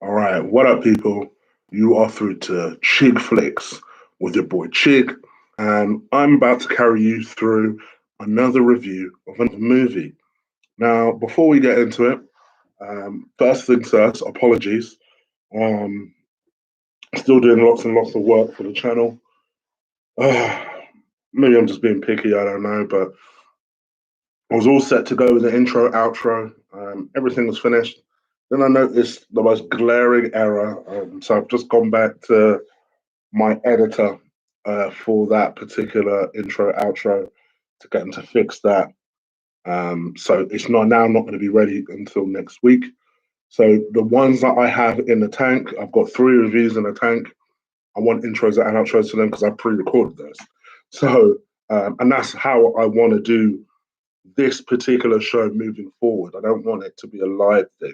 All right, what up, people? You are through to Chig Flicks with your boy Chig, and I'm about to carry you through another review of another movie. Now, before we get into it, first things first, apologies. Um, Still doing lots and lots of work for the channel. Uh, Maybe I'm just being picky, I don't know, but I was all set to go with the intro, outro. Everything was finished. Then I noticed the most glaring error. So I've just gone back to my editor for that particular intro, outro to get them to fix that. So it's not going to be ready until next week. So the ones that I have in the tank, I've got 3 reviews in the tank. I want intros and outros to them because I pre-recorded those. So and that's how I want to do this particular show moving forward. I don't want it to be a live thing.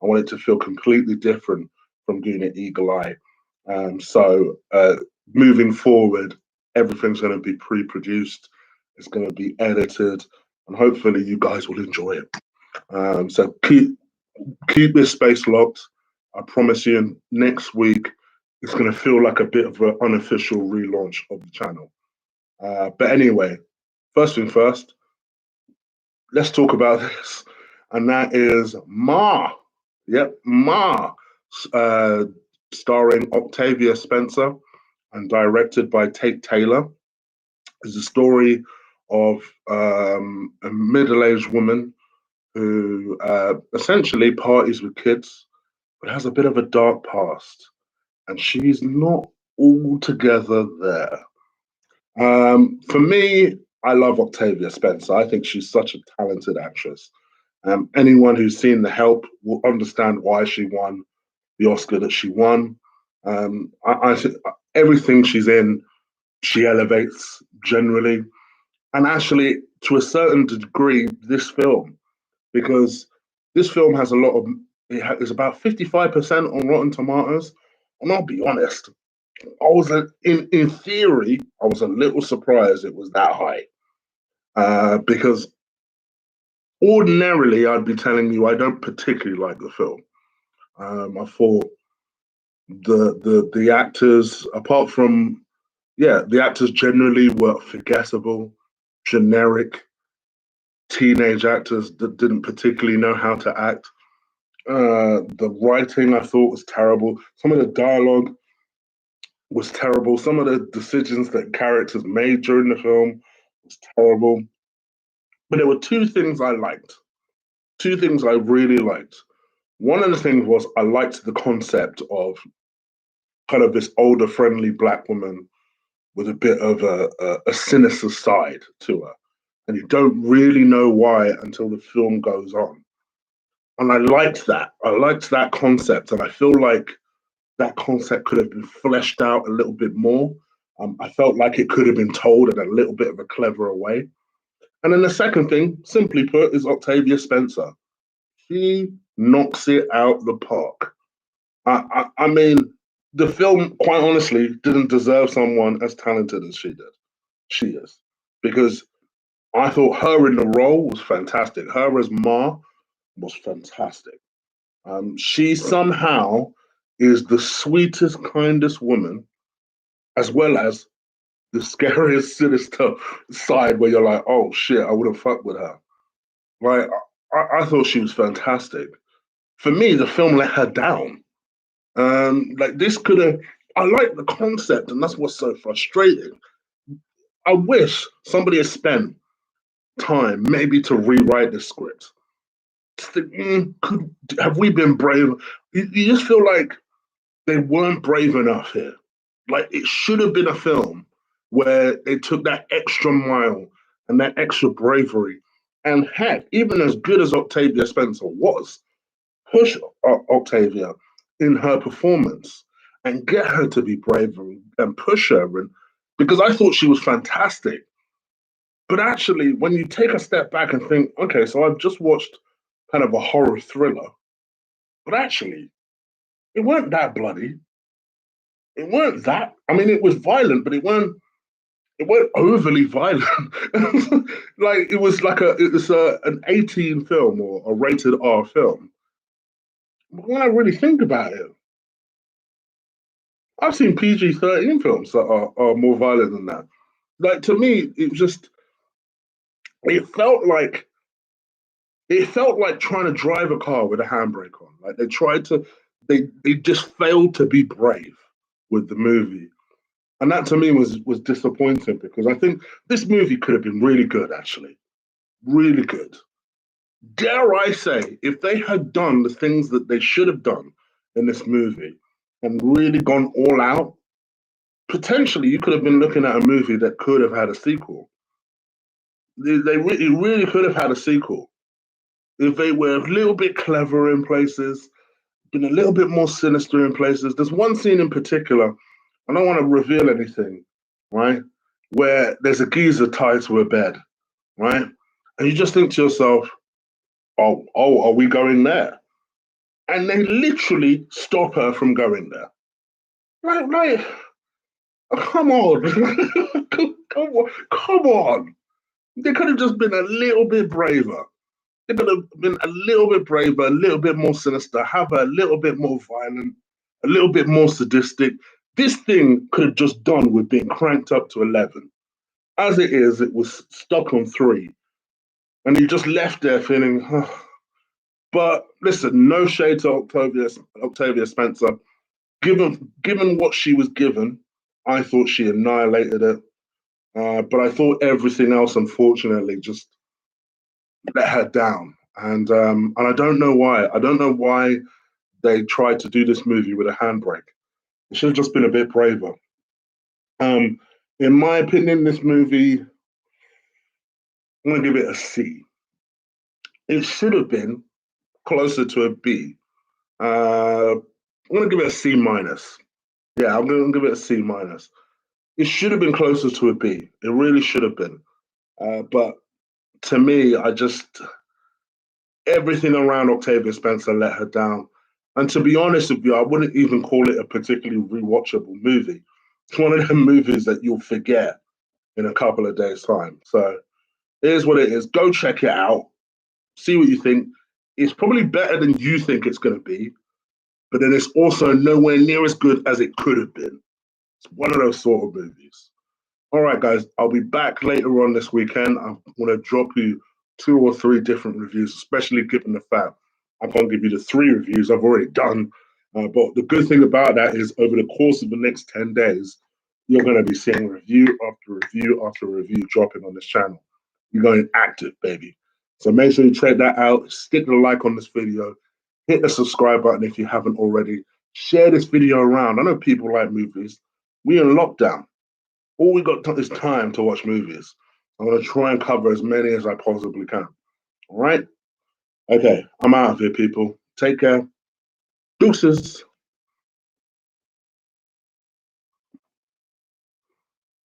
I want it to feel completely different from doing it eagle eye. Moving forward, everything's going to be pre-produced. It's going to be edited, and hopefully you guys will enjoy it. So keep this space locked. I promise you, next week it's going to feel like a bit of an unofficial relaunch of the channel. But anyway, first thing first, let's talk about this, and that is Ma. Yep, Ma, uh, starring Octavia Spencer and directed by Tate Taylor. Is a story of a middle-aged woman who essentially parties with kids, but has a bit of a dark past, and she's not altogether there. For me, I love Octavia Spencer. I think she's such a talented actress. Anyone who's seen The Help will understand why she won the Oscar that she won. I think everything she's in, she elevates generally. And actually, to a certain degree, this film, because this film has a lot of, it's about 55% on Rotten Tomatoes. And I'll be honest, in theory, I was a little surprised it was that high. Because ordinarily, I'd be telling you I don't particularly like the film. I thought the actors, apart from the actors generally were forgettable, generic teenage actors that didn't particularly know how to act. The writing I thought was terrible. Some of the dialogue was terrible. Some of the decisions that characters made during the film was terrible. But there were two things I liked. Two things I really liked. One of the things was I liked the concept of kind of this older, friendly black woman with a bit of a sinister side to her. And you don't really know why until the film goes on. And I liked that. I liked that concept. And I feel like that concept could have been fleshed out a little bit more. I felt like it could have been told in a little bit of a cleverer way. And then the second thing, simply put, is Octavia Spencer. She knocks it out the park. I mean, the film, quite honestly, didn't deserve someone as talented as she did. She is. Because I thought her in the role was fantastic. Her as Ma was fantastic. She somehow is the sweetest, kindest woman, as well as the scariest, sinister side where you're like, oh shit, I would have fucked with her. Like, I thought she was fantastic. For me, the film let her down. Like this could have. I like the concept, and that's what's so frustrating. I wish somebody had spent time maybe to rewrite the script. Could have we been brave? You just feel like they weren't brave enough here. Like it should have been a film where they took that extra mile and that extra bravery, and heck, even as good as Octavia Spencer was, push Octavia in her performance and get her to be brave and push her. And because I thought she was fantastic. But actually, when you take a step back and think, okay, so I've just watched kind of a horror thriller, but actually, it weren't that bloody. It weren't that. I mean, it was violent, but it weren't overly violent. Like it was like an 18 film or a rated R film. When I really think about it, I've seen PG-13 films that are more violent than that. Like to me, it felt like it felt like trying to drive a car with a handbrake on. Like they just failed to be brave with the movie. And that to me was disappointing because I think this movie could have been really good, actually. Really good. Dare I say, if they had done the things that they should have done in this movie and really gone all out, potentially you could have been looking at a movie that could have had a sequel. It really could have had a sequel if they were a little bit clever in places, been a little bit more sinister in places. There's one scene in particular, I don't want to reveal anything, right? Where there's a geezer tied to a bed, right? And you just think to yourself, are we going there? And they literally stop her from going there. Like, come on, come on, come on. They could have just been a little bit braver. They could have been a little bit braver, a little bit more sinister, have her a little bit more violent, a little bit more sadistic. This thing could have just done with being cranked up to 11. As it is, it was stuck on 3. And you just left there feeling, oh. But listen, no shade to Octavia Spencer. Given what she was given, I thought she annihilated it. But I thought everything else, unfortunately, just let her down. And I don't know why. I don't know why they tried to do this movie with a handbrake. It should have just been a bit braver. Um, in my opinion, this movie, I'm going to give it a C. It should have been closer to a B. I'm going to give it a C minus. Yeah, I'm going to give it a C minus. It should have been closer to a B. It really should have been. But to me, everything around Octavia Spencer let her down. And to be honest with you, I wouldn't even call it a particularly rewatchable movie. It's one of them movies that you'll forget in a couple of days' time. So it is what it is. Go check it out. See what you think. It's probably better than you think it's going to be, but then it's also nowhere near as good as it could have been. It's one of those sort of movies. All right, guys, I'll be back later on this weekend. I'm going to drop you 2 or 3 different reviews, especially given the fact I can't give you the 3 reviews I've already done. But the good thing about that is over the course of the next 10 days, you're going to be seeing review after review after review dropping on this channel. You're going active, baby. So make sure you check that out. Stick the like on this video. Hit the subscribe button if you haven't already. Share this video around. I know people like movies. We're in lockdown. All we got is time to watch movies. I'm going to try and cover as many as I possibly can. All right? Okay, I'm out of here, people. Take care. Deuces.